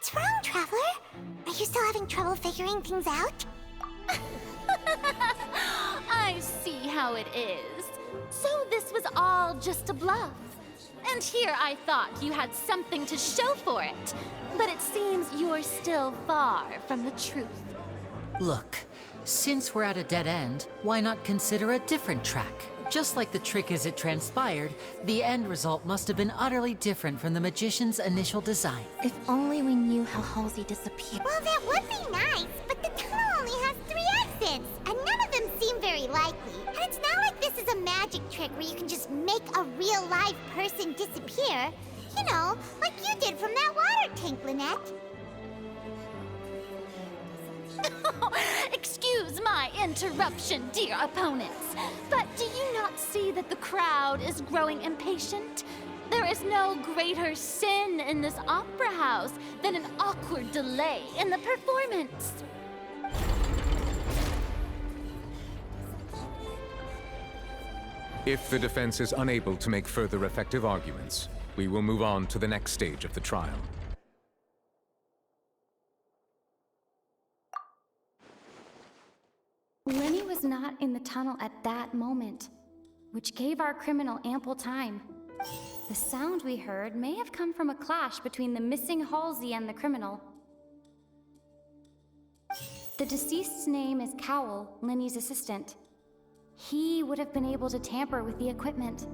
What's wrong, Traveler? Are you still having trouble figuring things out? I see how it is. So this was all just a bluff. And here I thought you had something to show for it. But it seems you're still far from the truth. Look, since we're at a dead end, why not consider a different track? Just like the trick as it transpired, the end result must have been utterly different from the magician's initial design. If only we knew how Halsey disappeared. Well, that would be nice, but the tunnel only has 3 exits, and none of them seem very likely. And it's not like this is a magic trick where you can just make a real live person disappear. You know, like you did from that water tank, Lynette. Excuse my interruption, dear opponents, but do you not see that the crowd is growing impatient? There is no greater sin in this opera house than an awkward delay in the performance. If the defense is unable to make further effective arguments, we will move on to the next stage of the trial. Linney was not in the tunnel at that moment, which gave our criminal ample time. The sound we heard may have come from a clash between the missing Halsey and the criminal. The deceased's name is Cowell, Linney's assistant. He would have been able to tamper with the equipment.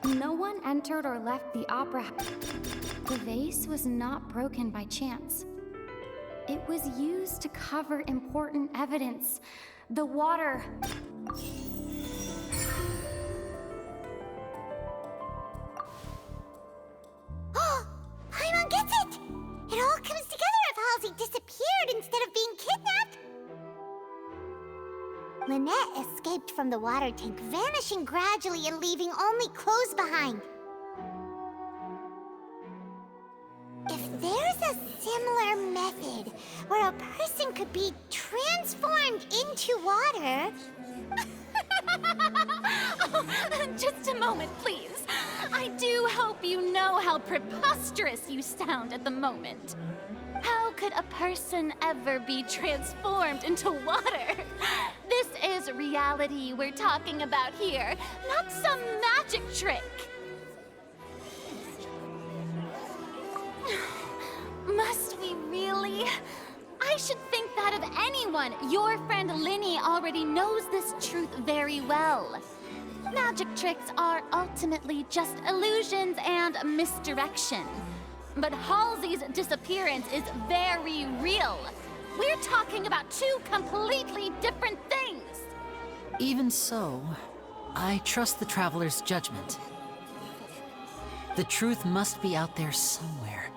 No one entered or left the opera house. The vase was not broken by chance. It was used to cover important evidence. The water. Oh, Paimon gets it! It all comes together if Halsey disappeared instead of being kidnapped. Lynette escaped from the water tank, vanishing gradually and leaving only clothes behind. If there's a similar method where a person could be transformed into water... Oh, just a moment, please. I do hope you know how preposterous you sound at the moment. How could a person ever be transformed into water? This is reality we're talking about here, not some magic trick. Must we really? I should think that of anyone. Your friend Linney already knows this truth very well. Magic tricks are ultimately just illusions and misdirection. But Halsey's disappearance is very real. We're talking about 2 completely different things. Even so, I trust the Traveler's judgment. The truth must be out there somewhere.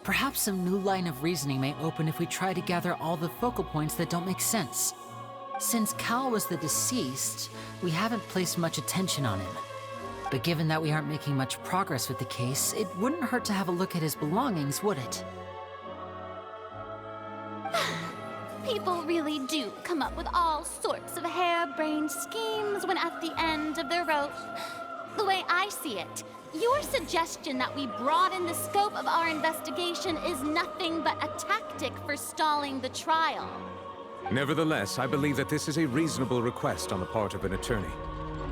Perhaps some new line of reasoning may open if we try to gather all the focal points that don't make sense. Since Cal was the deceased, we haven't placed much attention on him. But given that we aren't making much progress with the case, it wouldn't hurt to have a look at his belongings, would it? People really do come up with all sorts of harebrained schemes when at the end of their rope. The way I see it, your suggestion that we broaden the scope of our investigation is nothing but a tactic for stalling the trial. Nevertheless, I believe that this is a reasonable request on the part of an attorney.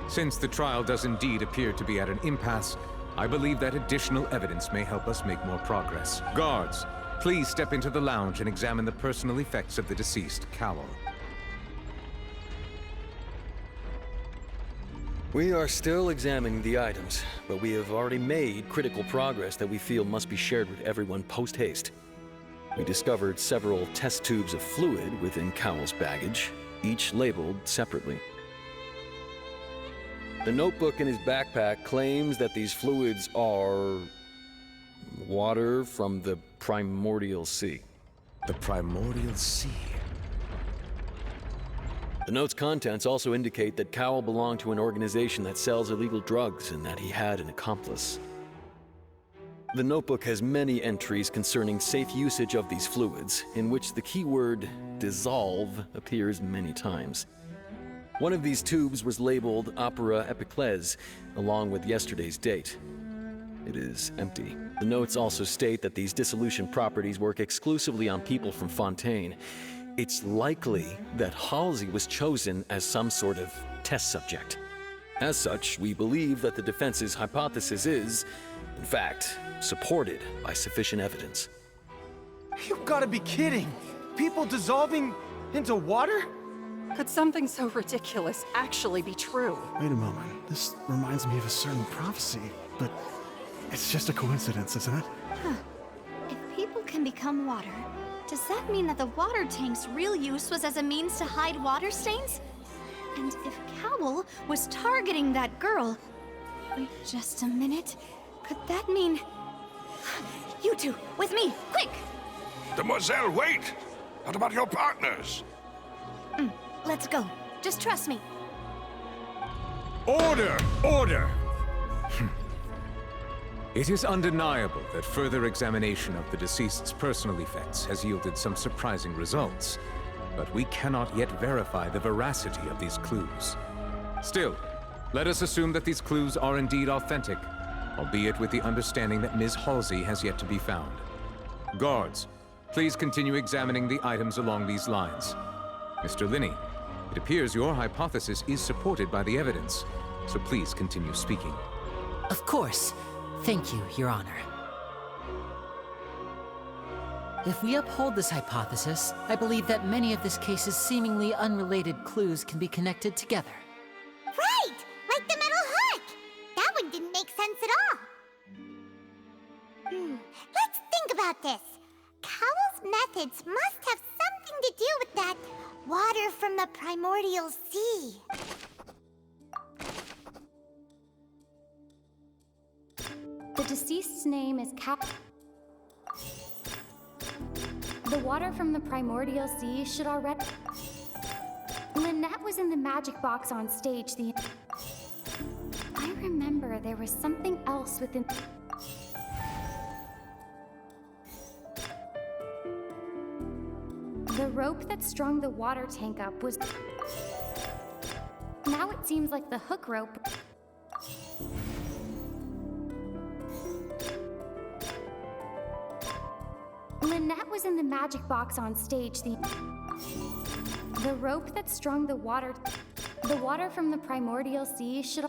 Since the trial does indeed appear to be at an impasse, I believe that additional evidence may help us make more progress. Guards, please step into the lounge and examine the personal effects of the deceased, Cowell. We are still examining the items, but we have already made critical progress that we feel must be shared with everyone post-haste. We discovered several test tubes of fluid within Cowell's baggage, each labeled separately. The notebook in his backpack claims that these fluids are water from the primordial sea. The primordial sea. The note's contents also indicate that Cowell belonged to an organization that sells illegal drugs and that he had an accomplice. The notebook has many entries concerning safe usage of these fluids, in which the keyword dissolve appears many times. One of these tubes was labeled Opera Epiclese, along with yesterday's date. It is empty. The notes also state that these dissolution properties work exclusively on people from Fontaine. It's likely that Halsey was chosen as some sort of test subject. As such, we believe that the defense's hypothesis is, in fact, supported by sufficient evidence. You've got to be kidding! People dissolving into water? Could something so ridiculous actually be true? Wait a moment. This reminds me of a certain prophecy, but it's just a coincidence, isn't it? If people can become water, does that mean that the water tank's real use was as a means to hide water stains? And if Cowl was targeting that girl... Wait just a minute. Could that mean... You two, with me, quick! Demoiselle, wait! What about your partners? Let's go. Just trust me. Order! Order! It is undeniable that further examination of the deceased's personal effects has yielded some surprising results, but we cannot yet verify the veracity of these clues. Still, let us assume that these clues are indeed authentic, albeit with the understanding that Ms. Halsey has yet to be found. Guards, please continue examining the items along these lines. Mr. Linney, it appears your hypothesis is supported by the evidence, so please continue speaking. Of course. Thank you, Your Honor. If we uphold this hypothesis, I believe that many of this case's seemingly unrelated clues can be connected together. Right! Like the metal hook! That one didn't make sense at all. Let's think about this. Cowell's methods must have something to do with that water from the primordial sea. The deceased's name is The water from the primordial sea should already... Lynette was in the magic box on stage I remember there was something else within... The rope that strung the water tank up was... Now it seems like the hook rope... Lynette was in the magic box on stage The rope that strung the water from the primordial sea should...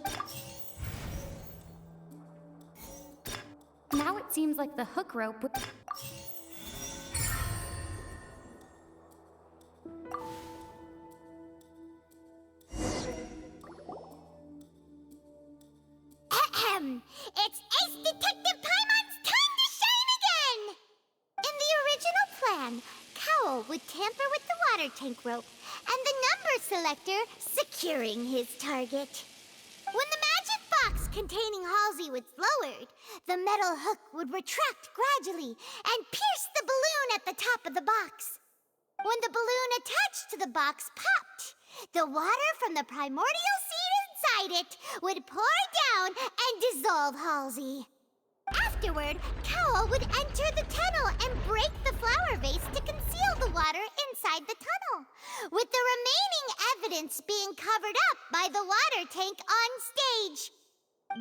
Now it seems like the hook rope would... It's Ace Detective Paimon's time to shine again! In the original plan, Cowell would tamper with the water tank rope and the number selector securing his target. When the magic box containing Halsey was lowered, the metal hook would retract gradually and pierce the balloon at the top of the box. When the balloon attached to the box popped, the water from the primordial seed inside it would pour down and dissolve Halsey. Afterward, Cowell would enter the tunnel and break the flower vase to conceal the water inside the tunnel, with the remaining evidence being covered up by the water tank on stage.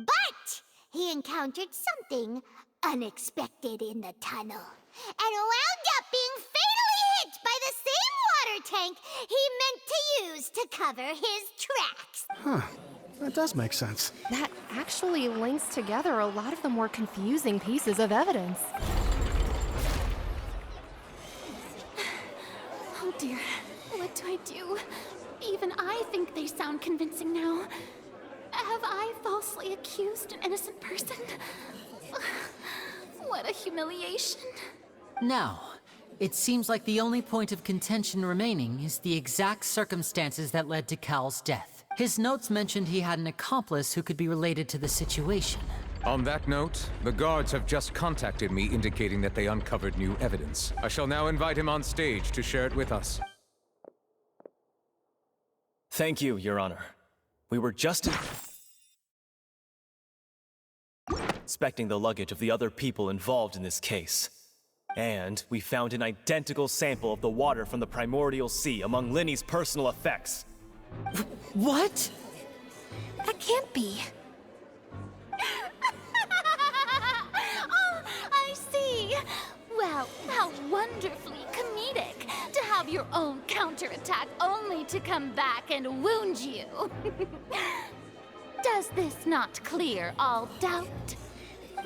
But he encountered something unexpected in the tunnel and wound up being fatally hit by the same water tank he meant to use to cover his tracks. Huh. That does make sense. That actually links together a lot of the more confusing pieces of evidence. Oh dear, what do I do? Even I think they sound convincing now. Have I falsely accused an innocent person? What a humiliation. Now, it seems like the only point of contention remaining is the exact circumstances that led to Cal's death. His notes mentioned he had an accomplice who could be related to the situation. On that note, the guards have just contacted me indicating that they uncovered new evidence. I shall now invite him on stage to share it with us. Thank you, Your Honor. We were just... inspecting the luggage of the other people involved in this case. And we found an identical sample of the water from the primordial sea among Linney's personal effects. What? That can't be. Oh, I see. Well, how wonderfully comedic to have your own counterattack only to come back and wound you. Does this not clear all doubt?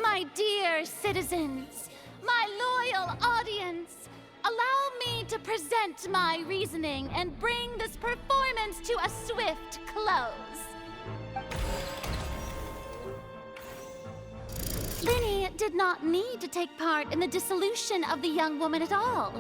My dear citizens, my loyal audience, allow me to present my reasoning and bring this performance to a swift close. Linney did not need to take part in the dissolution of the young woman at all.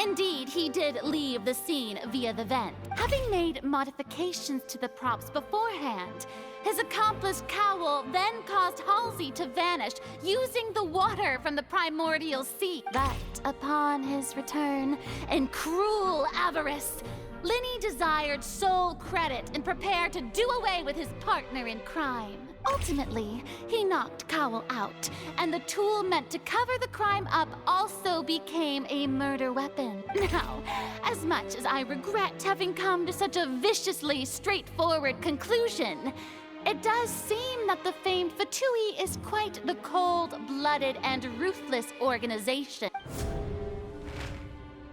Indeed, he did leave the scene via the vent, having made modifications to the props beforehand. His accomplice Cowl then caused Halsey to vanish using the water from the primordial sea. But upon his return, in cruel avarice, Linney desired sole credit and prepared to do away with his partner in crime. Ultimately, he knocked Cowl out, and the tool meant to cover the crime up also became a murder weapon. Now, as much as I regret having come to such a viciously straightforward conclusion, it does seem that the famed Fatui is quite the cold-blooded and ruthless organization.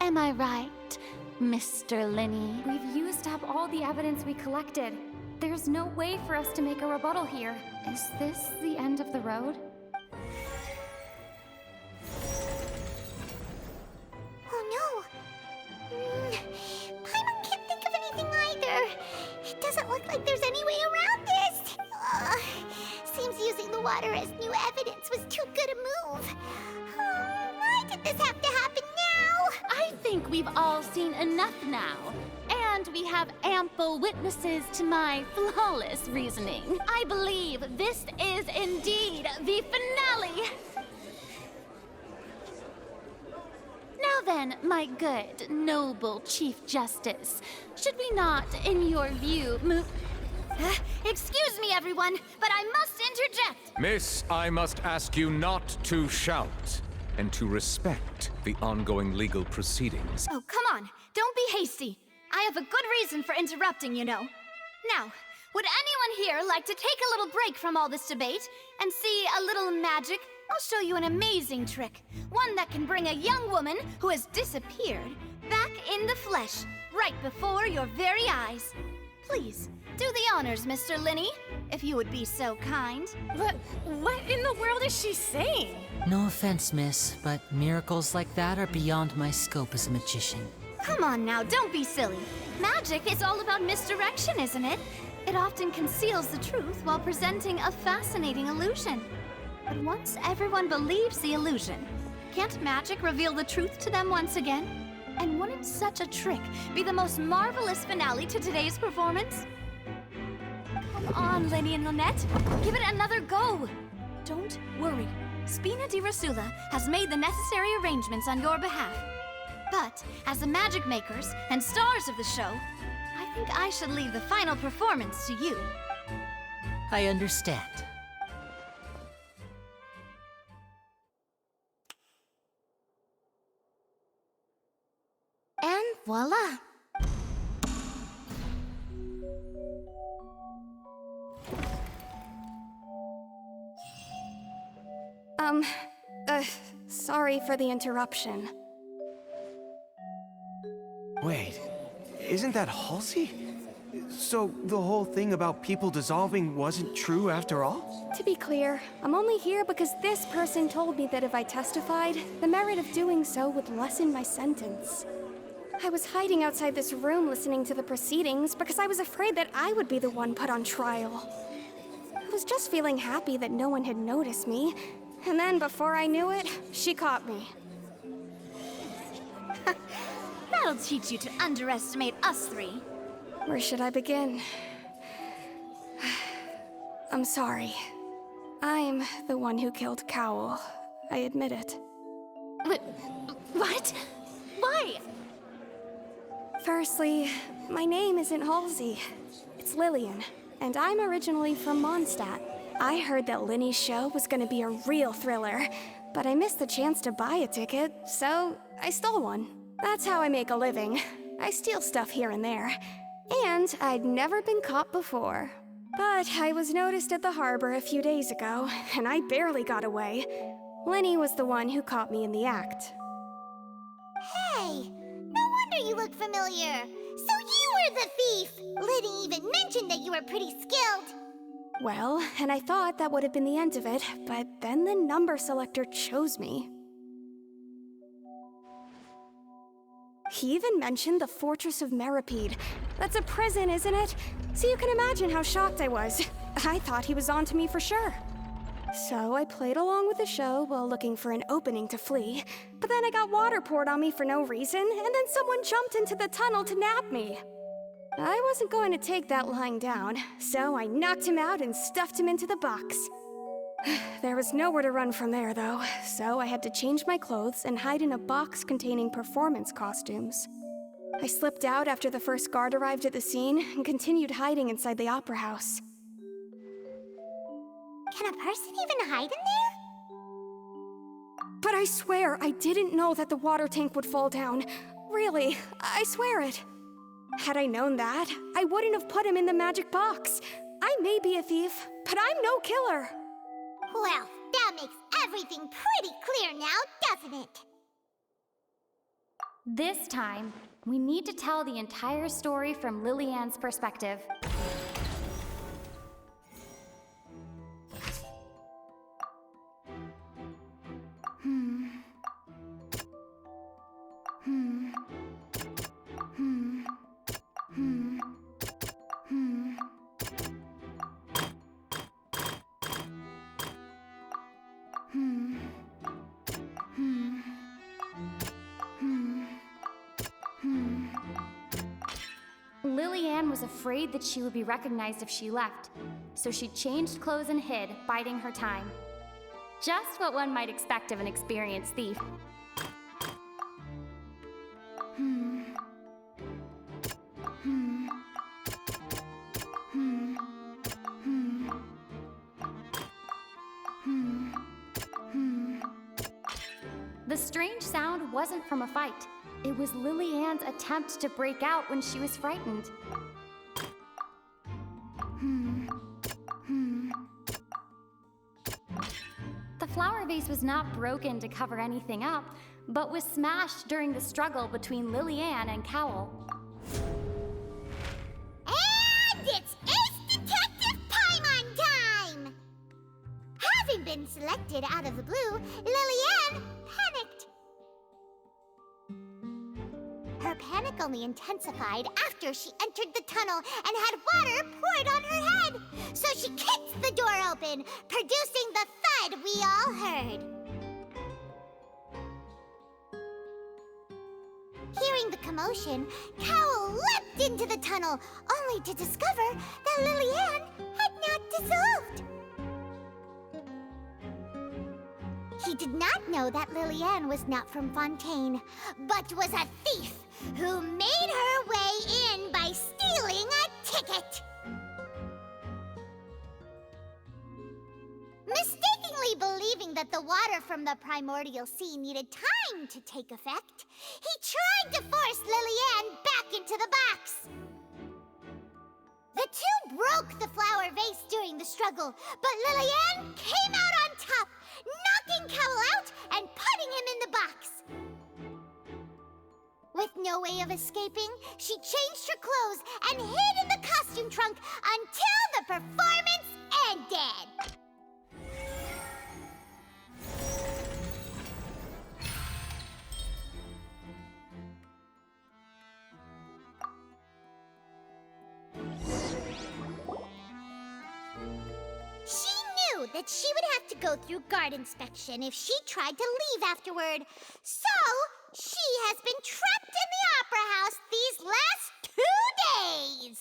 Am I right, Mr. Linney? We've used up all the evidence we collected. There's no way for us to make a rebuttal here. Is this the end of the road? Oh no! Paimon can't think of anything either. It doesn't look like there's any way around this. Seems using the water as new evidence was too good a move. Why did this have to happen now? I think we've all seen enough now. And we have ample witnesses to my flawless reasoning. I believe this is indeed the finale. Now then, my good, noble Chief Justice, should we not, in your view, move... Excuse me, everyone, but I must interject. Miss, I must ask you not to shout and to respect the ongoing legal proceedings. Oh, come on. Don't be hasty. I have a good reason for interrupting, you know. Now, would anyone here like to take a little break from all this debate and see a little magic? I'll show you an amazing trick. One that can bring a young woman who has disappeared back in the flesh, right before your very eyes. Please, do the honors, Mr. Linney, if you would be so kind. What in the world is she saying? No offense, miss, but miracles like that are beyond my scope as a magician. Come on now, don't be silly. Magic is all about misdirection, isn't it? It often conceals the truth while presenting a fascinating illusion. But once everyone believes the illusion, can't magic reveal the truth to them once again? And wouldn't such a trick be the most marvelous finale to today's performance? Come on, Linney and Lynette. Give it another go. Don't worry. Spina di Rasula has made the necessary arrangements on your behalf. But, as the magic makers and stars of the show, I think I should leave the final performance to you. I understand. And voila. Sorry for the interruption. Wait, isn't that Halsey? So the whole thing about people dissolving wasn't true after all? To be clear, I'm only here because this person told me that if I testified, the merit of doing so would lessen my sentence. I was hiding outside this room listening to the proceedings because I was afraid that I would be the one put on trial. I was just feeling happy that no one had noticed me, and then before I knew it, she caught me. That'll teach you to underestimate us three. Where should I begin? I'm sorry. I'm the one who killed Cowl. I admit it. What? Why? Firstly, my name isn't Halsey. It's Lillian, and I'm originally from Mondstadt. I heard that Linney's show was gonna be a real thriller, but I missed the chance to buy a ticket, so I stole one. That's how I make a living. I steal stuff here and there. And I'd never been caught before. But I was noticed at the harbor a few days ago, and I barely got away. Linney was the one who caught me in the act. Hey, no wonder you look familiar. So you were the thief! Linney even mentioned that you were pretty skilled. Well, and I thought that would have been the end of it, but then the number selector chose me. He even mentioned the Fortress of Meripede. That's a prison, isn't it? So you can imagine how shocked I was. I thought he was onto me for sure. So I played along with the show while looking for an opening to flee. But then I got water poured on me for no reason, and then someone jumped into the tunnel to nab me. I wasn't going to take that lying down, so I knocked him out and stuffed him into the box. There was nowhere to run from there, though, so I had to change my clothes and hide in a box containing performance costumes. I slipped out after the first guard arrived at the scene and continued hiding inside the opera house. Can a person even hide in there? But I swear I didn't know that the water tank would fall down. Really, I swear it. Had I known that, I wouldn't have put him in the magic box. I may be a thief, but I'm no killer. Well, that makes everything pretty clear now, doesn't it? This time, we need to tell the entire story from Lillian's perspective. Lillian was afraid that she would be recognized if she left, so she changed clothes and hid, biding her time. Just what one might expect of an experienced thief. The strange sound wasn't from a fight. It was Lillian's attempt to break out when she was frightened. The flower vase was not broken to cover anything up, but was smashed during the struggle between Lillian and Cowell. And it's Ace Detective Paimon time! Having been selected out of the blue, Lillian panicked. Her panic only intensified after she entered the tunnel and had water poured on her head. So she kicked the door open, producing the thud we all heard. Hearing the commotion, Cowell leapt into the tunnel, only to discover that Lillian had not dissolved. He did not know that Lillian was not from Fontaine, but was a thief who made her way in by stealing a ticket. Mistakenly believing that the water from the primordial sea needed time to take effect, he tried to force Lillian back into the box. The two broke the flower vase during the struggle, but Lillian came out on top, knocking Cowell out and putting him in the box. With no way of escaping, she changed her clothes and hid in the costume trunk until the performance ended. She knew that she would have to go through guard inspection if she tried to leave afterward. So, she has been trapped in the opera house these last 2 days.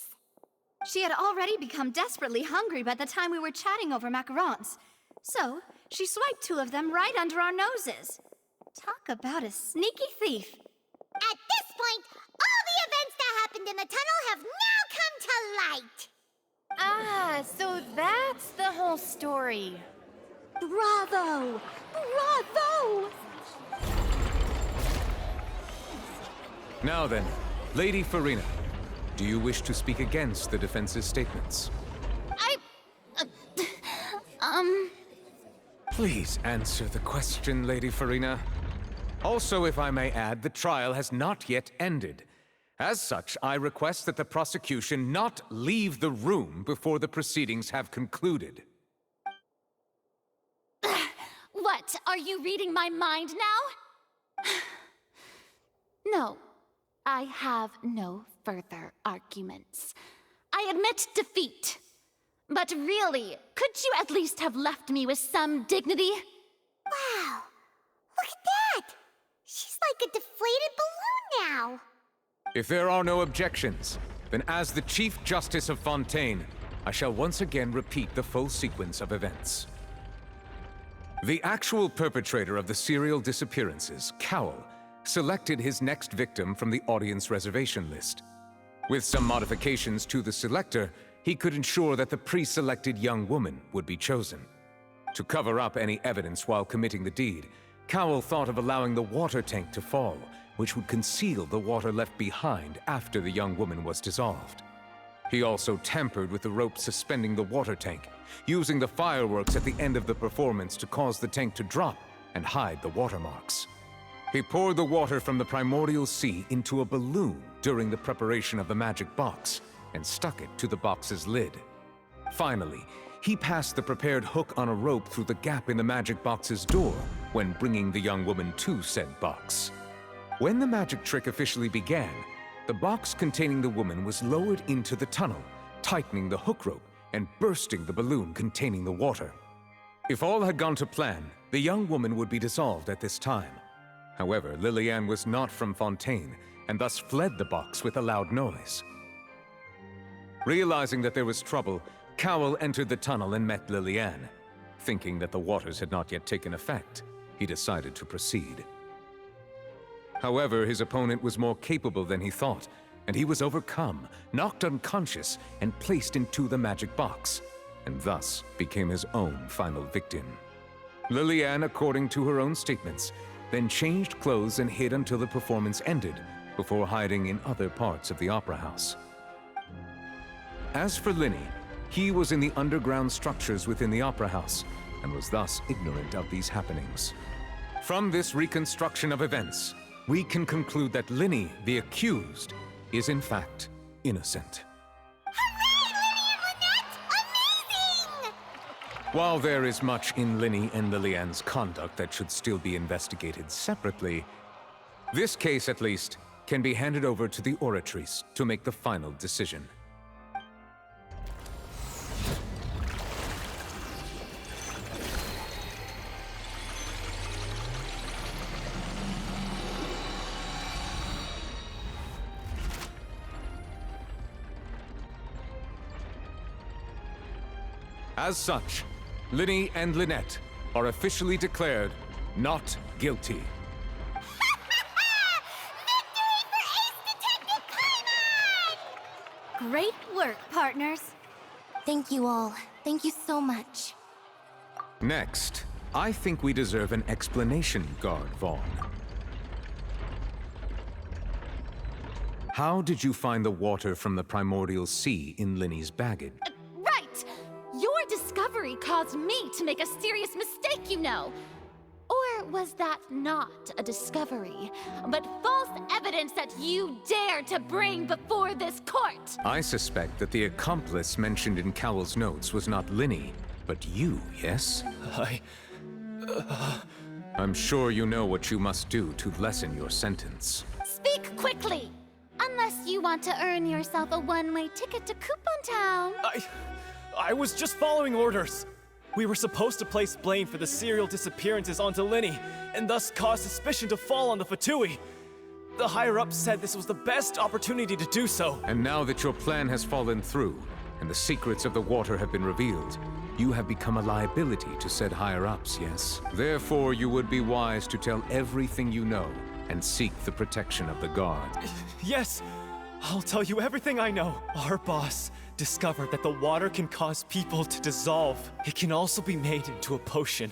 She had already become desperately hungry by the time we were chatting over macarons. So, she swiped 2 of them right under our noses. Talk about a sneaky thief. At this point, all the events that happened in the tunnel have now come to light. Ah, so that's the whole original story. Bravo! Bravo! Now then, Lady Farina, do you wish to speak against the defense's statements? Please answer the question, Lady Farina. Also, if I may add, the trial has not yet ended. As such, I request that the prosecution not leave the room before the proceedings have concluded. What? Are you reading my mind now? No, I have no further arguments. I admit defeat. But really, could you at least have left me with some dignity? Wow, look at that! She's like a deflated balloon now. If there are no objections, then as the Chief Justice of Fontaine, I shall once again repeat the full sequence of events. The actual perpetrator of the serial disappearances, Cowell, selected his next victim from the audience reservation list. With some modifications to the selector, he could ensure that the pre-selected young woman would be chosen. To cover up any evidence while committing the deed, Cowell thought of allowing the water tank to fall, which would conceal the water left behind after the young woman was dissolved. He also tampered with the rope suspending the water tank, using the fireworks at the end of the performance to cause the tank to drop and hide the watermarks. He poured the water from the primordial sea into a balloon during the preparation of the magic box and stuck it to the box's lid. Finally, he passed the prepared hook on a rope through the gap in the magic box's door when bringing the young woman to said box. When the magic trick officially began, the box containing the woman was lowered into the tunnel, tightening the hook rope and bursting the balloon containing the water. If all had gone to plan, the young woman would be dissolved at this time. However, Lillian was not from Fontaine and thus fled the box with a loud noise. Realizing that there was trouble, Cowell entered the tunnel and met Lillian. Thinking that the waters had not yet taken effect, he decided to proceed. However, his opponent was more capable than he thought, and he was overcome, knocked unconscious, and placed into the magic box, and thus became his own final victim. Lillian, according to her own statements, then changed clothes and hid until the performance ended, before hiding in other parts of the opera house. As for Linney, he was in the underground structures within the opera house, and was thus ignorant of these happenings. From this reconstruction of events, we can conclude that Linney, the accused, is in fact innocent. While there is much in Linney and Lillian's conduct that should still be investigated separately, this case, at least, can be handed over to the oratories to make the final decision. As such, Linney and Lynette are officially declared not guilty. Great work, partners. Thank you all. Thank you so much. Next, I think we deserve an explanation, Guard Vaughn. How did you find the water from the primordial sea in Linney's baggage? Right! Your discovery caused me to make a serious mistake, you know. Or was that not a discovery, but false evidence that you dared to bring before this court? I suspect that the accomplice mentioned in Cowell's notes was not Linney, but you, yes? I'm sure you know what you must do to lessen your sentence. Speak quickly! Unless you want to earn yourself a one-way ticket to Coupon Town. I was just following orders. We were supposed to place blame for the serial disappearances onto Linney, and thus cause suspicion to fall on the Fatui. The higher-ups said this was the best opportunity to do so. And now that your plan has fallen through, and the secrets of the water have been revealed, you have become a liability to said higher-ups, yes? Therefore, you would be wise to tell everything you know, and seek the protection of the guard. Yes, I'll tell you everything I know. Our boss, discovered that the water can cause people to dissolve. It can also be made into a potion,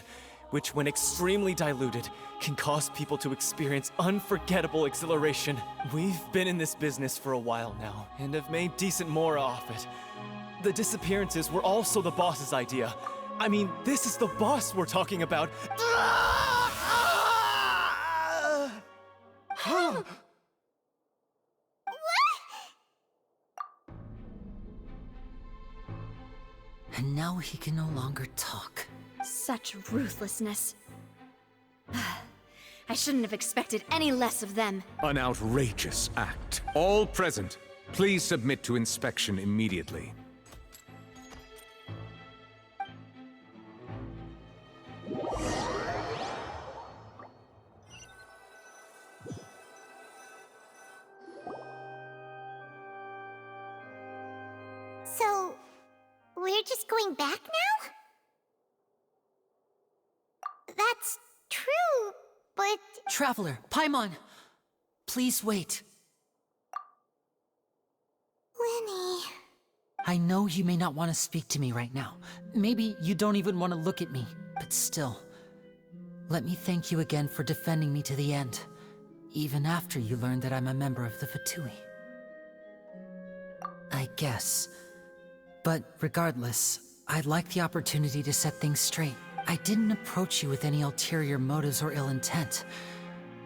which when extremely diluted, can cause people to experience unforgettable exhilaration. We've been in this business for a while now, and have made decent more off it. The disappearances were also the boss's idea. I mean, this is the boss we're talking about. And now he can no longer talk. Such ruthlessness. I shouldn't have expected any less of them. An outrageous act. All present, please submit to inspection immediately. So, we're just going back now? That's true, but... Traveler, Paimon! Please wait. Linney... I know you may not want to speak to me right now. Maybe you don't even want to look at me, but still. Let me thank you again for defending me to the end, even after you learned that I'm a member of the Fatui. I guess. But regardless, I'd like the opportunity to set things straight. I didn't approach you with any ulterior motives or ill intent.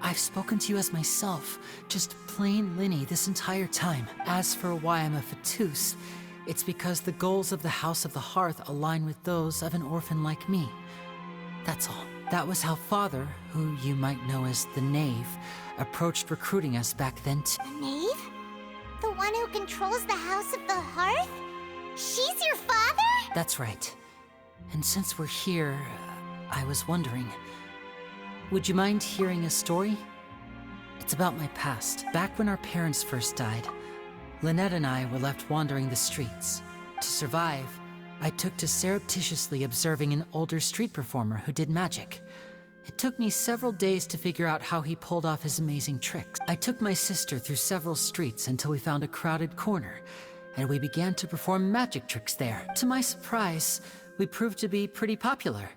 I've spoken to you as myself, just plain Linney this entire time. As for why I'm a Fatus, it's because the goals of the House of the Hearth align with those of an orphan like me. That's all. That was how Father, who you might know as the Knave, approached recruiting us back then too. The Knave? The one who controls the House of the Hearth? She's your father? That's right. And since we're here, I was wondering, would you mind hearing a story? It's about my past. Back when our parents first died, Lynette and I were left wandering the streets. To survive, I took to surreptitiously observing an older street performer who did magic. It took me several days to figure out how he pulled off his amazing tricks. I took my sister through several streets until we found a crowded corner, and we began to perform magic tricks there. To my surprise, we proved to be pretty popular,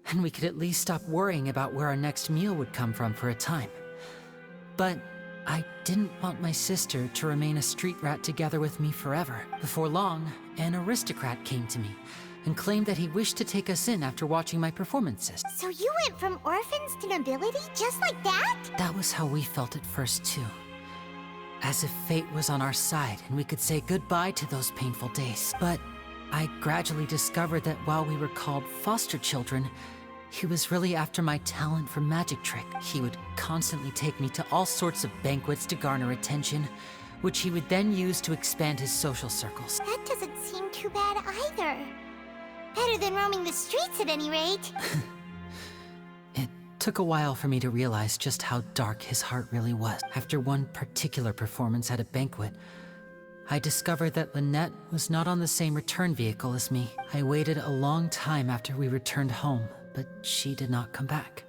and we could at least stop worrying about where our next meal would come from for a time. But I didn't want my sister to remain a street rat together with me forever. Before long, an aristocrat came to me and claimed that he wished to take us in after watching my performances. So you went from orphans to nobility just like that? That was how we felt at first too. As if fate was on our side and we could say goodbye to those painful days. But I gradually discovered that while we were called foster children, he was really after my talent for magic trick. He would constantly take me to all sorts of banquets to garner attention, which he would then use to expand his social circles. That doesn't seem too bad either. Better than roaming the streets at any rate. It took a while for me to realize just how dark his heart really was. After one particular performance at a banquet, I discovered that Lynette was not on the same return vehicle as me. I waited a long time after we returned home, but she did not come back.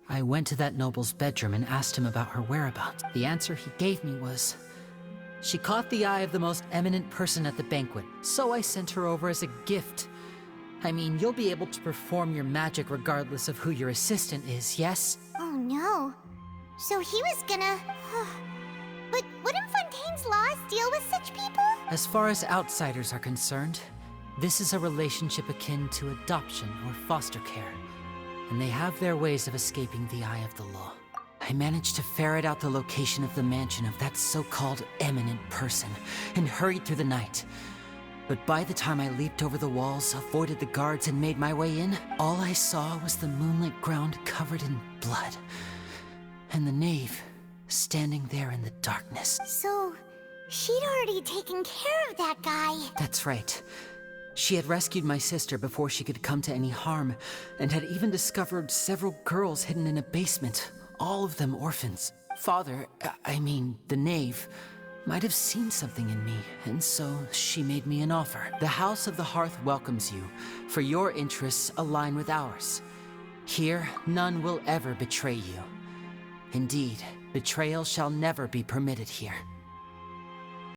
I went to that noble's bedroom and asked him about her whereabouts. The answer he gave me was, she caught the eye of the most eminent person at the banquet, so I sent her over as a gift. I mean, you'll be able to perform your magic regardless of who your assistant is, yes? Oh no. So he was gonna... But wouldn't Fontaine's laws deal with such people? As far as outsiders are concerned, this is a relationship akin to adoption or foster care, and they have their ways of escaping the eye of the law. I managed to ferret out the location of the mansion of that so-called eminent person, and hurried through the night. But by the time I leaped over the walls, avoided the guards, and made my way in, all I saw was the moonlit ground covered in blood, and the knave standing there in the darkness. So, she'd already taken care of that guy. That's right. She had rescued my sister before she could come to any harm, and had even discovered several girls hidden in a basement, all of them orphans. Father, I mean, the knave, might have seen something in me, and so she made me an offer. The House of the Hearth welcomes you, for your interests align with ours. Here, none will ever betray you. Indeed, betrayal shall never be permitted here.